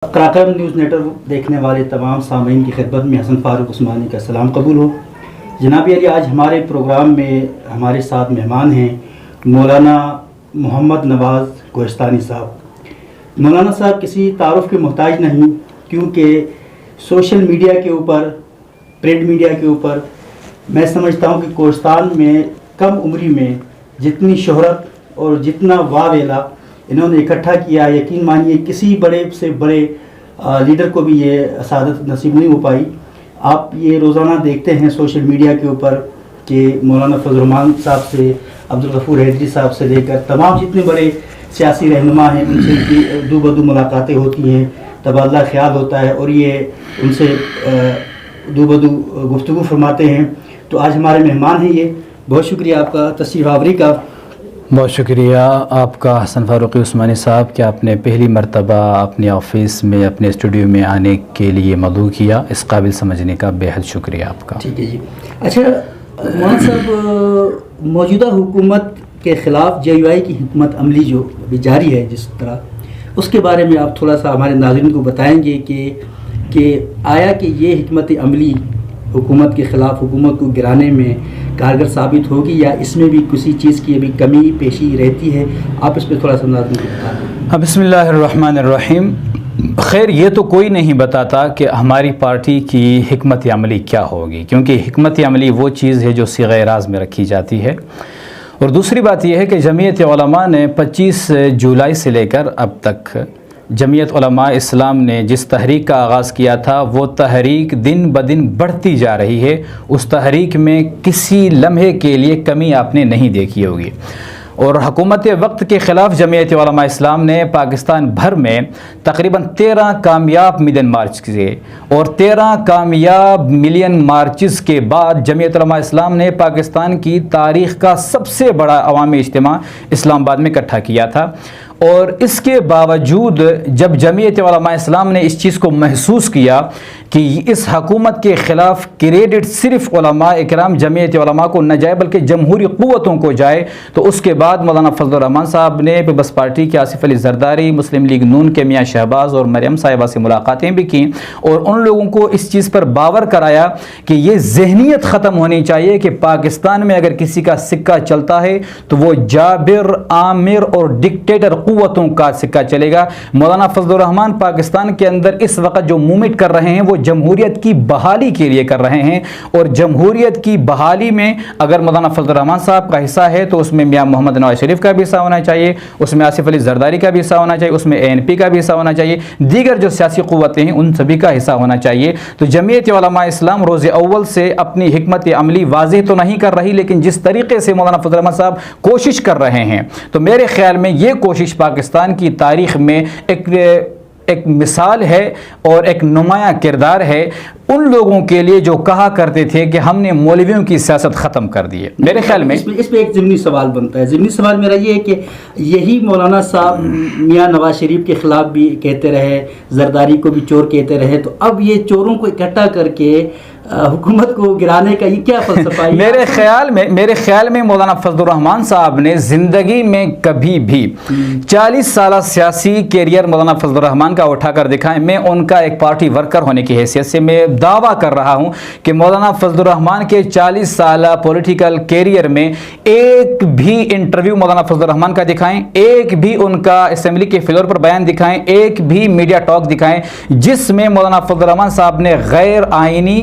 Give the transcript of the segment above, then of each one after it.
Karakoram news network دیکھنے والے تمام سامعین کی خدمت میں حسن فاروق عثمانی کا سلام قبول ہو۔ جناب علی، آج ہمارے پروگرام میں ہمارے ساتھ مہمان ہیں مولانا محمد نواز کوہستانی صاحب۔ مولانا صاحب کسی تعارف کے محتاج نہیں، کیونکہ سوشل میڈیا کے اوپر، پرنٹ میڈیا کے اوپر میں سمجھتا ہوں کہ کوہستان میں کم عمری میں جتنی شہرت اور جتنا واویلا انہوں نے اکٹھا کیا، یقین مانیے کسی بڑے سے بڑے لیڈر کو بھی یہ سعادت نصیب نہیں ہو پائی۔ آپ یہ روزانہ دیکھتے ہیں سوشل میڈیا کے اوپر کہ مولانا فضل الرحمان صاحب سے، عبدالغفور حیدری صاحب سے لے کر تمام جتنے بڑے سیاسی رہنما ہیں ان سے دو بدو ملاقاتیں ہوتی ہیں، تبادلہ خیال ہوتا ہے اور یہ ان سے دو بدو گفتگو فرماتے ہیں۔ تو آج ہمارے مہمان ہیں یہ، بہت شکریہ آپ کا تشریف آوری کا۔ بہت شکریہ آپ کا حسن فاروق عثمانی صاحب کہ آپ نے پہلی مرتبہ اپنے آفس میں، اپنے اسٹوڈیو میں آنے کے لیے مدعو کیا، اس قابل سمجھنے کا بے حد شکریہ آپ کا۔ ٹھیک ہے جی۔ اچھا مولانا صاحب، موجودہ حکومت کے خلاف جے یو آئی کی حکمت عملی جو ابھی جاری ہے جس طرح، اس کے بارے میں آپ تھوڑا سا ہمارے ناظرین کو بتائیں گے کہ آیا کہ یہ حکمت عملی حکومت کے خلاف حکومت کو گرانے میں کارگر ثابت ہوگی یا اس میں بھی کسی چیز کی ابھی کمی پیشی رہتی ہے؟ آپ اس پہ تھوڑا سا ناظرین کو بتا دیں۔ بسم اللہ الرحمن الرحیم۔ خیر، یہ تو کوئی نہیں بتاتا کہ ہماری پارٹی کی حکمت عملی کیا ہوگی، کیونکہ حکمت عملی وہ چیز ہے جو صیغہ راز میں رکھی جاتی ہے۔ اور دوسری بات یہ ہے کہ جمعیت علماء نے 25 جولائی سے لے کر اب تک جمعیت علماء اسلام نے جس تحریک کا آغاز کیا تھا، وہ تحریک دن بدن بڑھتی جا رہی ہے۔ اس تحریک میں کسی لمحے کے لیے کمی آپ نے نہیں دیکھی ہوگی۔ اور حکومت وقت کے خلاف جمعیت علماء اسلام نے پاکستان بھر میں تقریباً 13 کامیاب ملین مارچ کیے، اور 13 کامیاب ملین مارچز کے بعد جمعیت علماء اسلام نے پاکستان کی تاریخ کا سب سے بڑا عوامی اجتماع اسلام آباد میں اکٹھا کیا تھا۔ اور اس کے باوجود جب جمعیت علماء اسلام نے اس چیز کو محسوس کیا کہ اس حکومت کے خلاف کریڈٹ صرف علماء اکرام جمعیت علماء کو نہ جائے بلکہ جمہوری قوتوں کو جائے، تو اس کے بعد مولانا فضل الرحمان صاحب نے پیپلز پارٹی کے آصف علی زرداری، مسلم لیگ نون کے میاں شہباز اور مریم صاحبہ سے ملاقاتیں بھی کیں، اور ان لوگوں کو اس چیز پر باور کرایا کہ یہ ذہنیت ختم ہونی چاہیے کہ پاکستان میں اگر کسی کا سکہ چلتا ہے تو وہ جابر، عامر اور ڈکٹیٹر قوتوں کا سکہ چلے گا۔ مولانا فضل الرحمان پاکستان کے اندر اس وقت جو موومنٹ کر رہے ہیں وہ جمہوریت کی بحالی کے لیے کر رہے ہیں، اور جمہوریت کی بحالی میں اگر مولانا فضل الرحمان صاحب کا حصہ ہے تو اس میں میاں محمد نواز شریف کا بھی حصہ ہونا چاہیے، اس میں آصف علی زرداری کا بھی حصہ ہونا چاہیے، اس میں ANP کا بھی حصہ ہونا چاہیے، دیگر جو سیاسی قوتیں ہیں ان سبھی کا حصہ ہونا چاہیے۔ تو جمعیت علماء اسلام روز اول سے اپنی حکمت عملی واضح تو نہیں کر رہی، لیکن جس طریقے سے مولانا فضل الرحمان صاحب کوشش کر رہے ہیں، تو میرے خیال میں یہ کوشش پاکستان کی تاریخ میں ایک مثال ہے اور ایک نمایاں کردار ہے ان لوگوں کے لیے جو کہا کرتے تھے کہ ہم نے مولویوں کی سیاست ختم کر دی ہے۔ میرے خیال میں اس میں ایک ضمنی سوال بنتا ہے۔ ضمنی سوال میرا یہ ہے کہ یہی مولانا صاحب میاں نواز شریف کے خلاف بھی کہتے رہے، زرداری کو بھی چور کہتے رہے، تو اب یہ چوروں کو اکٹھا کر کے حکومت کو گرانے کا یہ کیا فلسفہ ہے؟ میرے خیال میں مولانا فضل الرحمان صاحب نے زندگی میں کبھی بھی 40 سالہ سیاسی کیریئر مولانا فضل الرحمان کا اٹھا کر دکھائیں۔ میں ان کا ایک پارٹی ورکر ہونے کی حیثیت سے میں دعویٰ کر رہا ہوں کہ مولانا فضل الرحمان کے 40 سالہ پولیٹیکل کیریئر میں ایک بھی انٹرویو مولانا فضل الرحمان کا دکھائیں، ایک بھی ان کا اسمبلی کے فلور پر بیان دکھائیں، ایک بھی میڈیا ٹاک دکھائیں جس میں مولانا فضل الرحمان صاحب نے غیر آئینی،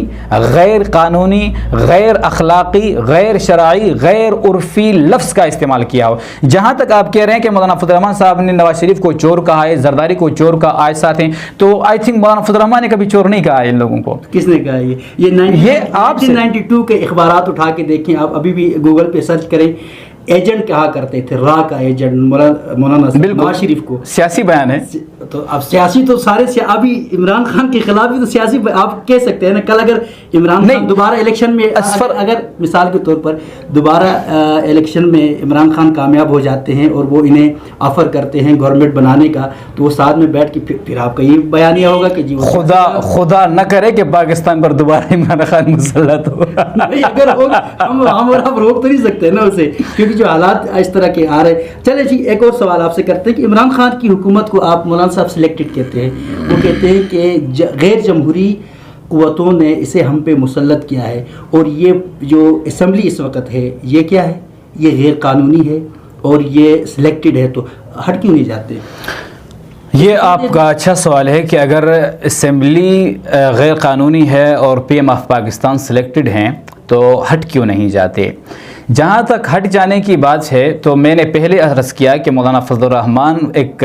غیر قانونی، غیر اخلاقی، غیر شرعی، غیر عرفی لفظ کا استعمال کیا ہو۔ جہاں تک آپ کہہ رہے ہیں کہ مولانا فضل الرحمان صاحب نے نواز شریف کو چور کہا ہے، زرداری کو چور کا آج ساتھ ہیں، تو آئی تھنک مولانا فضل الرحمان نے کبھی چور نہیں کہا ہے ان لوگوں کو۔ کس نے کہا یہ آپ 1992 کے اخبارات اٹھا کے دیکھیں، آپ ابھی بھی گوگل پہ سرچ کریں، ایجنٹ کہا کرتے تھے، را کا ایجنٹ مولانا نواز شریف کو۔ سیاسی بیان ہے تو اب سیاسی تو سارے ابھی عمران خان کے خلاف بھی تو سیاسی آپ کہہ سکتے ہیں نا۔ کل اگر عمران خان دوبارہ الیکشن میں اگر مثال کے طور پر دوبارہ الیکشن میں عمران خان کامیاب ہو جاتے ہیں اور وہ انہیں آفر کرتے ہیں گورنمنٹ بنانے کا، تو وہ ساتھ میں بیٹھ کے پھر آپ کا یہ بیانیہ ہوگا کہ جی خدا نہ کرے کہ پاکستان پر دوبارہ عمران خان مسلط ہو۔ اگر ہم اور آپ روک تو نہیں سکتے نا اسے، کیونکہ جو حالات اس طرح کے آ رہے. چلے جی ایک اور سوال آپ سے کرتے ہیں کہ عمران خان کی حکومت کو آپ مولانا صاحب سلیکٹڈ کہتے ہیں, وہ کہتے ہیں کہ غیر جمہوری قوتوں نے اسے ہم پہ مسلط کیا ہے, اور یہ جو اسمبلی اس وقت ہے یہ کیا ہے, یہ غیر قانونی ہے اور یہ سلیکٹڈ ہے, تو ہٹ کیوں نہیں جاتے؟ یہ آپ کا اچھا سوال ہے کہ اگر اسمبلی غیر قانونی ہے اور P M of Pakistan selected ہیں تو ہٹ کیوں نہیں جاتے. جہاں تک ہٹ جانے کی بات ہے تو میں نے پہلے عرض کیا کہ مولانا فضل الرحمان ایک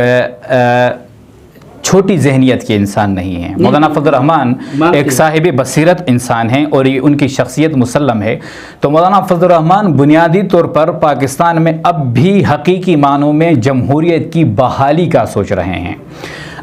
چھوٹی ذہنیت کے انسان نہیں ہیں. مولانا فضل الرحمان ایک صاحب بصیرت انسان ہیں اور یہ ان کی شخصیت مسلم ہے. تو مولانا فضل الرحمان بنیادی طور پر پاکستان میں اب بھی حقیقی معنوں میں جمہوریت کی بحالی کا سوچ رہے ہیں.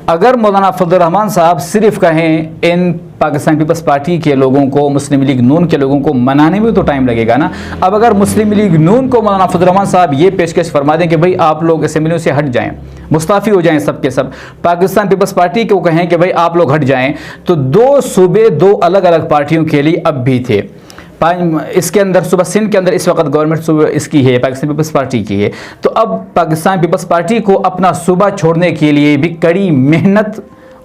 اگر مولانا فضل الرحمان صاحب صرف کہیں ان پاکستان پیپلز پارٹی کے لوگوں کو, مسلم لیگ نون کے لوگوں کو منانے میں تو ٹائم لگے گا نا. اب اگر مسلم لیگ نون کو مولانا فضل الرحمان صاحب یہ پیشکش فرما دیں کہ بھئی آپ لوگ اسمبلیوں سے ہٹ جائیں, مستعفی ہو جائیں سب کے سب, پاکستان پیپلز پارٹی کو کہیں کہ بھئی آپ لوگ ہٹ جائیں, تو 2 صوبے 2 الگ الگ پارٹیوں کے لیے اب بھی تھے. اس کے اندر صوبہ سندھ کے اندر اس وقت گورنمنٹ صوبہ اس کی ہے, پاکستان پیپلز پارٹی کی ہے. تو اب پاکستان پیپلز پارٹی کو اپنا صوبہ چھوڑنے کے لیے بھی کڑی محنت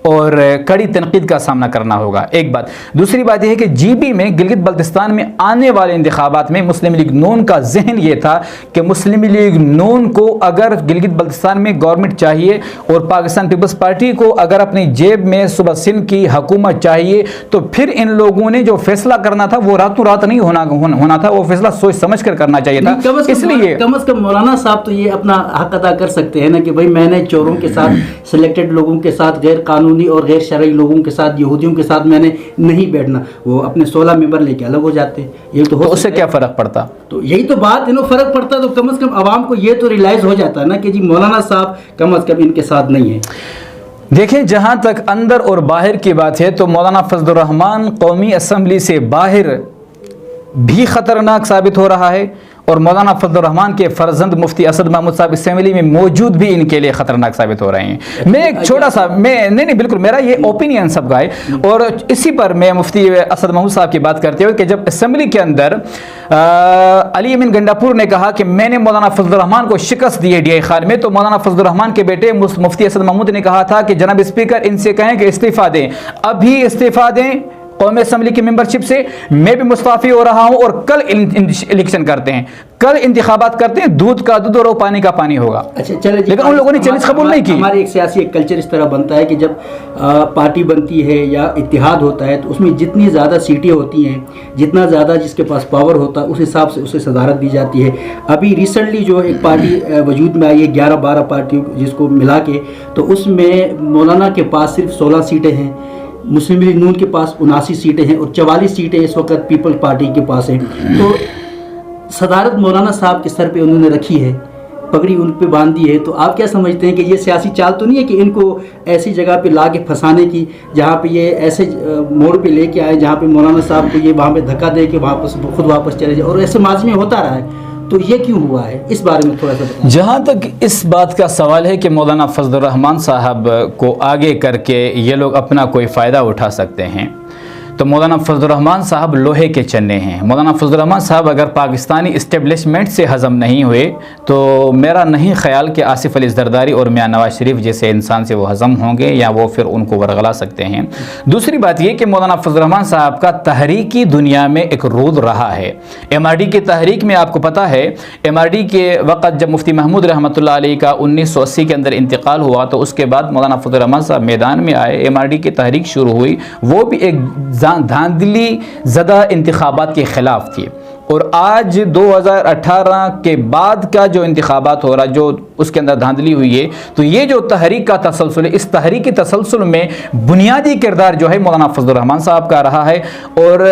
اور کڑی تنقید کا سامنا کرنا ہوگا. ایک بات. دوسری بات یہ ہے کہ جی بی میں گلگت بلتستان میں آنے والے انتخابات میں مسلم لیگ نون کا ذہن یہ تھا کہ مسلم لیگ نون کو اگر گلگت بلتستان میں گورنمنٹ چاہیے اور پاکستان پیپلز پارٹی کو اگر اپنی جیب میں صوبہ سندھ کی حکومت چاہیے, تو پھر ان لوگوں نے جو فیصلہ کرنا تھا وہ راتوں رات نہیں ہونا تھا, وہ فیصلہ سوچ سمجھ کر کرنا چاہیے تھا. اس لیے کم از کم مولانا صاحب تو یہ اپنا حق ادا کر سکتے ہیں نا کہ بھائی میں نے چوروں کے ساتھ, سلیکٹڈ لوگوں کے ساتھ, غیر قانونی اور غیر شرعی لوگوں کے ساتھ, یہودیوں کے ساتھ میں نے نہیں بیٹھنا. وہ اپنے 16 ممبر لے کے الگ ہو جاتے. یہ تو اس سے کیا فرق پڑتا؟ تو یہی تو بات ہے نا, فرق پڑتا. تو کم از کم عوام کو یہ تو ریلائز ہو جاتا ہے نا کہ جی مولانا صاحب کم از کم ان کے ساتھ نہیں ہیں. دیکھیں جہاں تک اندر اور باہر کی بات ہے تو مولانا فضل الرحمان قومی اسمبلی سے باہر بھی خطرناک ثابت ہو رہا ہے, اور مولانا فضل الرحمان کے فرزند مفتی اسد محمود صاحب اسمبلی میں موجود بھی ان کے لیے خطرناک ثابت ہو رہے ہیں. میں ایک چھوٹا سا نہیں بالکل میرا یہ اوپینین سب کا ہے, اور اسی پر میں مفتی اسد محمود صاحب کی بات کرتے ہوئے کہ جب اسمبلی کے اندر علی امین گنڈاپور نے کہا کہ میں نے مولانا فضل الرحمان کو شکست دی ہے ڈی آئی خان میں, تو مولانا فضل الرحمان کے بیٹے مفتی اسد محمود نے کہا تھا کہ جناب اسپیکر ان سے کہیں کہ استعفیٰ دیں, ابھی استعفیٰ دیں قومی اسمبلی کی ممبرشپ سے, میں بھی مستعفی ہو رہا ہوں, اور کل الیکشن کرتے ہیں, کل انتخابات کرتے ہیں, دودھ کا دودھ اور پانی کا پانی ہوگا. اچھا چلے جی, لیکن ان لوگوں نے چیلنج قبول نہیں کی. ہمارے ایک سیاسی ایک کلچر اس طرح بنتا ہے کہ جب پارٹی بنتی ہے یا اتحاد ہوتا ہے تو اس میں جتنی زیادہ سیٹیں ہوتی ہیں, جتنا زیادہ جس کے پاس پاور ہوتا ہے, اس حساب سے اسے صدارت دی جاتی ہے. ابھی ریسنٹلی جو ایک پارٹی وجود میں آئی ہے 11-12 پارٹیوں جس کو ملا کے, تو اس میں مولانا کے پاس صرف 16 سیٹیں ہیں, مسلم لیگ نون کے پاس 79 سیٹیں ہیں, اور 44 سیٹیں اس وقت پیپل پارٹی کے پاس ہیں. تو صدارت مولانا صاحب کے سر پہ انہوں نے رکھی ہے, پگڑی ان پہ باندھی ہے. تو آپ کیا سمجھتے ہیں کہ یہ سیاسی چال تو نہیں ہے کہ ان کو ایسی جگہ پہ لا کے پھنسانے کی, جہاں پہ یہ ایسے موڑ پہ لے کے آئے جہاں پہ مولانا صاحب کو یہ وہاں پہ دھکا دے کے واپس خود واپس چلے جائے, اور ایسے ماضی میں ہوتا رہا ہے, تو یہ کیوں ہوا ہے, اس بارے میں تھوڑا سا بتائیں. جہاں تک اس بات کا سوال ہے کہ مولانا فضل الرحمان صاحب کو آگے کر کے یہ لوگ اپنا کوئی فائدہ اٹھا سکتے ہیں, تو مولانا فضل الرحمان صاحب لوہے کے چنے ہیں. مولانا فضل الرحمان صاحب اگر پاکستانی اسٹیبلشمنٹ سے ہضم نہیں ہوئے تو میرا نہیں خیال کہ آصف علی زرداری اور میاں نواز شریف جیسے انسان سے وہ ہضم ہوں گے یا وہ پھر ان کو ورغلا سکتے ہیں. دوسری بات یہ کہ مولانا فضل الرحمان صاحب کا تحریکی دنیا میں ایک رول رہا ہے. ایم آر ڈی کی تحریک میں آپ کو پتہ ہے, ایم آر ڈی کے وقت جب مفتی محمود رحمۃ اللہ علیہ کا 1980 کے اندر انتقال ہوا, تو اس کے بعد مولانا فضل الرحمان صاحب میدان میں آئے, ایم آر ڈی کی تحریک شروع ہوئی. وہ بھی ایک دھاندلی زدہ انتخابات کے خلاف تھی, اور آج 2018 کے بعد کا جو انتخابات ہو رہا جو اس کے اندر دھاندلی ہوئی ہے, تو یہ جو تحریک کا تسلسل ہے, اس تحریکی تسلسل میں بنیادی کردار جو ہے مولانا فضل الرحمان صاحب کا رہا ہے. اور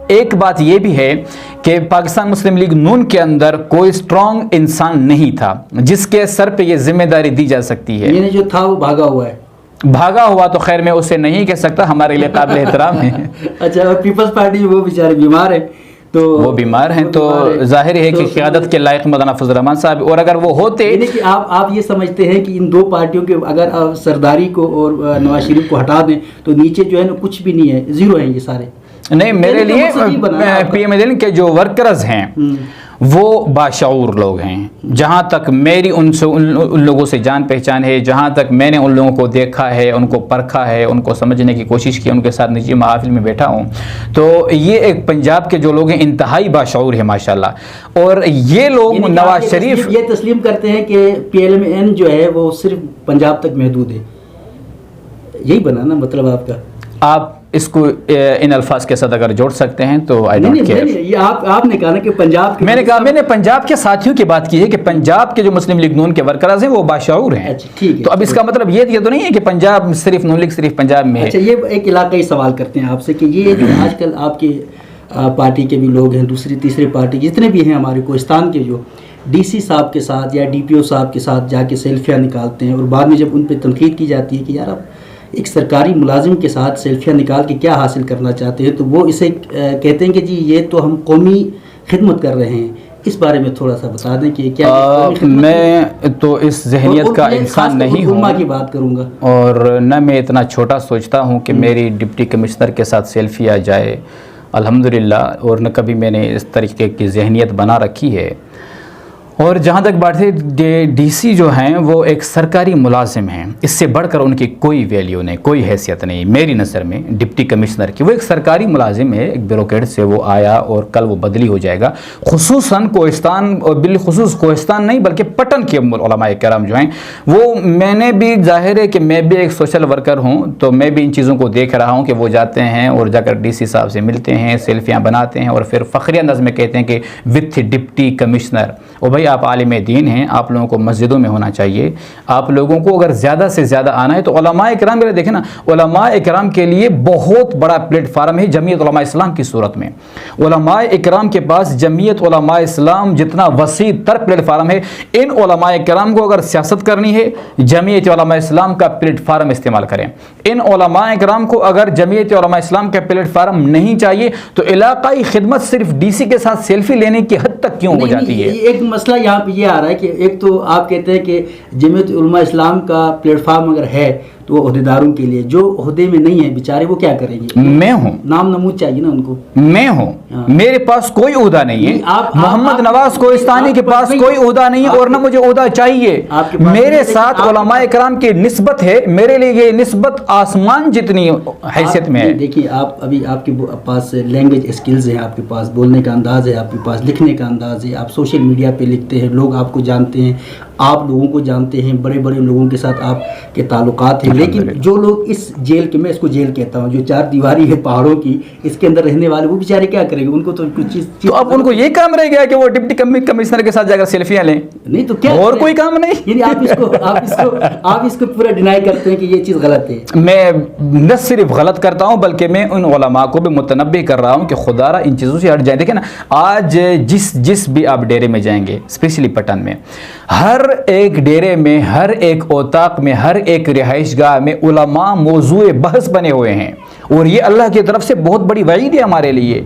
ایک بات یہ بھی ہے کہ پاکستان مسلم لیگ نون کے اندر کوئی سٹرونگ انسان نہیں تھا جس کے سر پہ یہ ذمہ داری دی جا سکتی ہے. یہ جو تھا وہ بھاگا ہوا ہے. بھاگا ہوا تو خیر میں اسے نہیں کہہ سکتا, ہمارے لیے قابل احترام ہے. اچھا, پیپلز پارٹی وہ بیچارے بیمار ہیں, تو وہ بیمار ہیں, تو ظاہر ہے کہ قیادت کے لائق مولانا فضل الرحمان صاحب, اور اگر وہ ہوتے یعنی کہ آپ یہ سمجھتے ہیں کہ ان دو پارٹیوں کے اگر سرداری کو اور نواز شریف کو ہٹا دیں تو نیچے جو ہے نا کچھ بھی نہیں ہے, زیرو ہیں یہ سارے. نہیں میرے لیے پی ایم دل کے جو ورکرز ہیں وہ باشعور لوگ ہیں. جہاں تک میری ان لوگوں سے جان پہچان ہے, جہاں تک میں نے ان لوگوں کو دیکھا ہے, ان کو پرکھا ہے, ان کو سمجھنے کی کوشش کی, ان کے ساتھ نجی محافل میں بیٹھا ہوں, تو یہ ایک پنجاب کے جو لوگ ہیں انتہائی باشعور ہیں ماشاءاللہ. اور یہ لوگ نواز شریف یہ تسلیم کرتے ہیں کہ PLMN جو ہے وہ صرف پنجاب تک محدود ہے, یہی بنا نا مطلب آپ کا؟ آپ اس کو ان الفاظ کے ساتھ اگر جوڑ سکتے ہیں تو آئی ڈونٹ کیئر. یہ آپ نے کہا نا کہ پنجاب کے, میں نے پنجاب کے ساتھیوں کی بات کی ہے کہ پنجاب کے جو مسلم لیگ نون کے ورکرز ہیں وہ باشعور ہیں. تو اب اس کا مطلب یہ تو نہیں ہے کہ پنجاب صرف نون لیگ صرف پنجاب میں ہے. اچھا, یہ ایک علاقائی سوال کرتے ہیں آپ سے کہ یہ جو آج کل آپ کے پارٹی کے بھی لوگ ہیں, دوسری تیسری پارٹی جتنے بھی ہیں ہمارے کوہستان کے, جو DC صاحب کے ساتھ یا DPO صاحب کے ساتھ جا کے سیلفیاں نکالتے ہیں, اور بعد میں جب ان پہ تنقید کی جاتی ہے کہ یار آپ ایک سرکاری ملازم کے ساتھ سیلفیاں نکال کے کیا حاصل کرنا چاہتے ہیں, تو وہ اسے کہتے ہیں کہ جی یہ تو ہم قومی خدمت کر رہے ہیں. اس بارے میں تھوڑا سا بتا دیں کہ کیا میں تو اس ذہنیت کا انسان نہیں ہوں کی بات کروں گا, اور نہ میں اتنا چھوٹا سوچتا ہوں کہ میری ڈپٹی کمشنر کے ساتھ سیلفی آ جائے الحمدللہ, اور نہ کبھی میں نے اس طریقے کی ذہنیت بنا رکھی ہے. اور جہاں تک بات ہے DC جو ہیں وہ ایک سرکاری ملازم ہیں, اس سے بڑھ کر ان کی کوئی ویلیو نہیں, کوئی حیثیت نہیں میری نظر میں ڈپٹی کمشنر کی. وہ ایک سرکاری ملازم ہے, ایک بیوروکریٹ سے وہ آیا اور کل وہ بدلی ہو جائے گا. خصوصاً کوہستان, اور بالخصوص کوہستان نہیں بلکہ پٹن کے علماء کرام جو ہیں وہ, میں نے بھی ظاہر ہے کہ میں بھی ایک سوشل ورکر ہوں, تو میں بھی ان چیزوں کو دیکھ رہا ہوں کہ وہ جاتے ہیں اور جا کر DC صاحب سے ملتے ہیں, سیلفیاں بناتے ہیں, اور پھر فخری انداز میں کہتے ہیں کہ وتھ ڈپٹی کمشنر. اور بھائی آپ عالم دین ہیں, آپ لوگوں کو مسجدوں میں ہونا چاہیے, آپ لوگوں کو اگر زیادہ سے زیادہ آنا ہے تو علماء اکرام کے لیے دیکھیں نا, علماء اکرام کے لیے بہت بڑا پلیٹ فارم ہے جمعیت علماء اسلام کی صورت میں. علماء اکرام کے پاس جمعیت علماء اسلام جتنا وسیع تر پلیٹ فارم ہے. ان علماء اکرام کو اگر سیاست کرنی ہے جمعیت علماء اسلام کا پلیٹ فارم استعمال کریں. ان علماء اکرام کو اگر جمعیت علماء اسلام کا پلیٹ فارم نہیں چاہیے تو علاقائی خدمت صرف DC کے ساتھ سیلفی لینے کی حد تک کیوں ہو جاتی ہے؟ ایک مسئلہ یہاں پہ یہ آ رہا ہے کہ ایک تو آپ کہتے ہیں کہ جمعیت علماء اسلام کا پلیٹ فارم اگر ہے تو وہ عہدیداروں کے لیے, جو عہدے میں نہیں ہیں بیچارے وہ کیا کریں گے؟ میں ہوں, نام نمود چاہیے نا ان کو. میں ہوں, میرے پاس کوئی عہدہ نہیں ہے. محمد نواز کوہستانی کے پاس کوئی عہدہ نہیں ہے اور نہ مجھے عہدہ چاہیے. میرے ساتھ علماء اکرام کی نسبت ہے, میرے لیے یہ نسبت آسمان جتنی حیثیت میں ہے. دیکھیے آپ ابھی آپ کے پاس لینگویج اسکلز ہیں, آپ کے پاس بولنے کا انداز ہے, آپ کے پاس لکھنے کا انداز ہے, آپ سوشل میڈیا پہ لکھتے ہیں, لوگ آپ کو جانتے ہیں, آپ لوگوں کو جانتے ہیں, بڑے بڑے لوگوں کے ساتھ آپ کے تعلقات ہیں. لیکن جو لوگ اس جیل کے, میں اس کو جیل کہتا ہوں, جو 4 دیواری ہے پہاڑوں کی, اس کے اندر رہنے والے, وہ بیچارے کیا کریں گے؟ ان کو تو کچھ چیز, تو اب ان کو یہ کام رہ گیا کہ وہ ڈپٹی کمشنر کے ساتھ جا کر سیلفیاں لیں, نہیں تو کیا اور کوئی کام نہیں. یعنی آپ اس کو پورا ڈینائی کرتے ہیں کہ یہ چیز غلط ہے. میں نہ صرف غلط کرتا ہوں بلکہ میں ان علماء کو بھی متنبہ کر رہا ہوں کہ خدا را ان چیزوں سے ہٹ جائیں. دیکھیں نا, آج جس بھی آپ ڈیرے میں جائیں گے, اسپیشلی پٹن میں, ہر ایک ڈیرے میں, ہر ایک اوطاق میں, ہر ایک رہائش گاہ میں علماء موضوع بحث بنے ہوئے ہیں. اور یہ اللہ کی طرف سے بہت بڑی وعید ہے ہمارے لیے.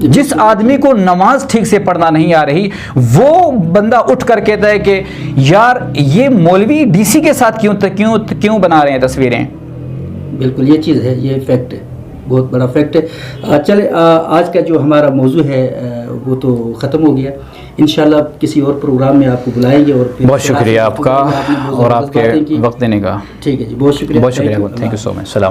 جس آدمی کو نماز ٹھیک سے پڑھنا نہیں آ رہی, وہ بندہ اٹھ کر کہتا ہے کہ یار یہ مولوی DC کے ساتھ کیوں بنا رہے ہیں تصویریں. بالکل یہ چیز ہے, یہ فیکٹ ہے, بہت بڑا فیکٹ ہے. چلے آج کا جو ہمارا موضوع ہے وہ تو ختم ہو گیا. انشاءاللہ کسی اور پروگرام میں آپ کو بلائیں گے. اور بہت شکریہ آپ کا اور آپ کے وقت دینے کا. ٹھیک ہے جی, بہت شکریہ. بہت شکریہ, تھینک یو سو مچ. سلام.